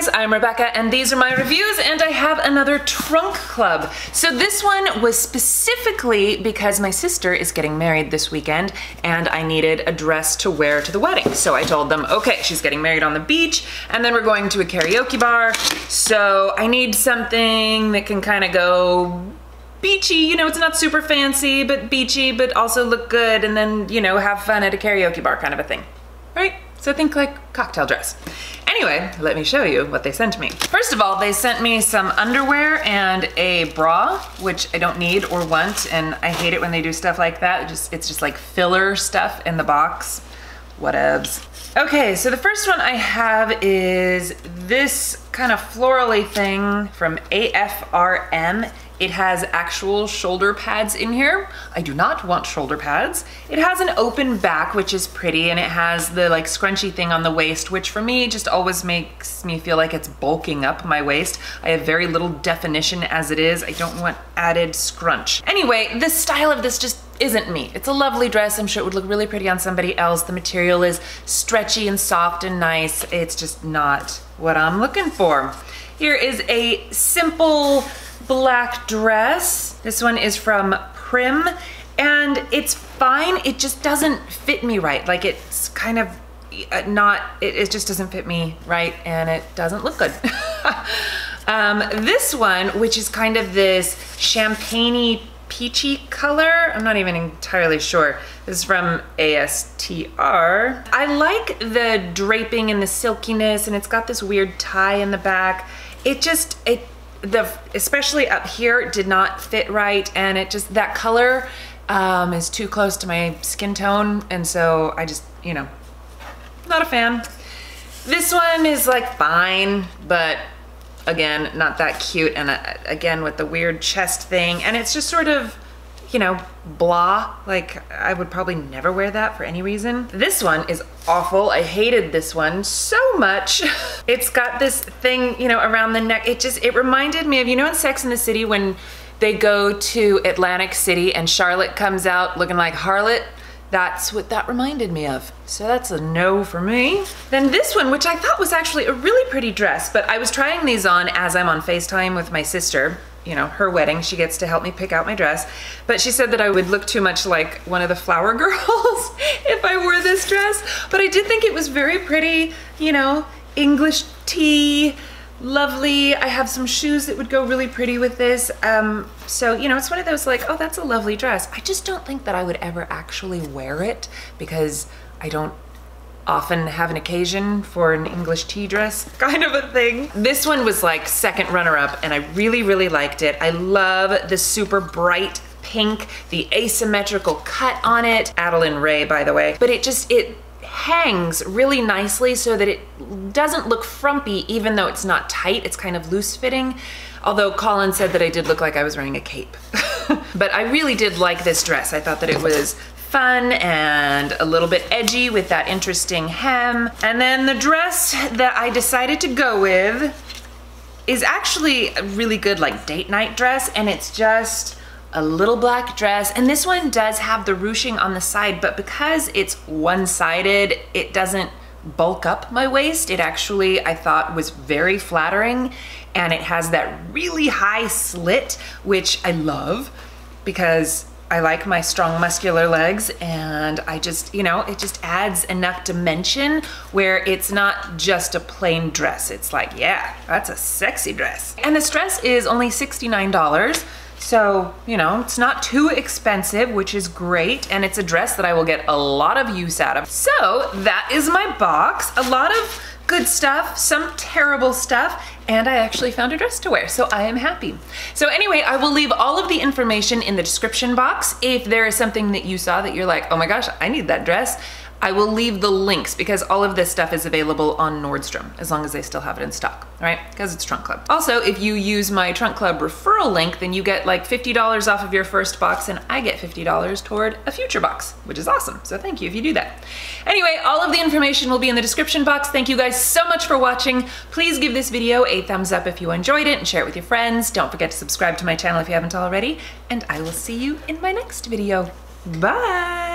guys, I'm Rebecca and these are my reviews, and I have another trunk club. So this one was specifically because my sister is getting married this weekend and I needed a dress to wear to the wedding. So I told them, okay, she's getting married on the beach and then we're going to a karaoke bar. So I need something that can kind of go beachy, you know, it's not super fancy, but beachy, but also look good and then, you know, have fun at a karaoke bar kind of a thing, right? So think like cocktail dress. Anyway, let me show you what they sent me. First of all, they sent me some underwear and a bra, which I don't need or want, and I hate it when they do stuff like that. It's just like filler stuff in the box. Whatevs. Okay, so the first one I have is this kind of florally thing from AFRM. It has actual shoulder pads in here. I do not want shoulder pads. It has an open back, which is pretty, and it has the like scrunchy thing on the waist, which for me just always makes me feel like it's bulking up my waist. I have very little definition as it is. I don't want added scrunch. Anyway, the style of this just isn't me. It's a lovely dress. I'm sure it would look really pretty on somebody else. The material is stretchy and soft and nice. It's just not what I'm looking for. Here is a simple black dress. This one is from PRIM and it's fine. It just doesn't fit me right. Like it's kind of it just doesn't fit me right and it doesn't look good. This one, which is kind of this champagne-y peachy color. I'm not even entirely sure. This is from ASTR. I like the draping and the silkiness, and it's got this weird tie in the back. Especially up here, did not fit right, and that color is too close to my skin tone, and so I just, you know, not a fan. This one is like fine, but again, not that cute, and again with the weird chest thing, and it's just sort of, you know, blah. Like I would probably never wear that for any reason. This one is awful. I hated this one so much. It's got this thing, you know, around the neck. It reminded me of, you know, in Sex and the City when they go to Atlantic City and Charlotte comes out looking like Harlot. That's what that reminded me of. So that's a no for me. Then this one, which I thought was actually a really pretty dress, but I was trying these on as I'm on FaceTime with my sister. You know, her wedding, she gets to help me pick out my dress. But she said that I would look too much like one of the flower girls if I wore this dress. But I did think it was very pretty, you know, English tea, lovely. I have some shoes that would go really pretty with this. So, you know, it's one of those like, oh, that's a lovely dress. I just don't think that I would ever actually wear it because I don't often have an occasion for an English tea dress kind of a thing. This one was like second runner-up and I really, really liked it. I love the super bright pink, the asymmetrical cut on it. Adelyn Rae, by the way. But it hangs really nicely so that it doesn't look frumpy even though it's not tight. It's kind of loose fitting. Although Colin said that I did look like I was wearing a cape. But I really did like this dress. I thought that it was fun and a little bit edgy with that interesting hem. And then the dress that I decided to go with is actually a really good like date night dress, and it's just a little black dress. And this one does have the ruching on the side, but because it's one-sided, it doesn't bulk up my waist. It actually, I thought, was very flattering, and it has that really high slit, which I love because I like my strong muscular legs, and I just, you know, it just adds enough dimension where it's not just a plain dress. It's like, yeah, that's a sexy dress. And this dress is only $69. So, you know, it's not too expensive, which is great. And it's a dress that I will get a lot of use out of. So that is my box. A lot of good stuff, some terrible stuff, and I actually found a dress to wear, so I am happy. So anyway, I will leave all of the information in the description box. If there is something that you saw that you're like, oh my gosh, I need that dress, I will leave the links because all of this stuff is available on Nordstrom as long as they still have it in stock, right? Because it's Trunk Club. Also, if you use my Trunk Club referral link, then you get like $50 off of your first box, and I get $50 toward a future box, which is awesome. So thank you if you do that. Anyway, all of the information will be in the description box. Thank you guys so much for watching. Please give this video a thumbs up if you enjoyed it and share it with your friends. Don't forget to subscribe to my channel if you haven't already, and I will see you in my next video. Bye.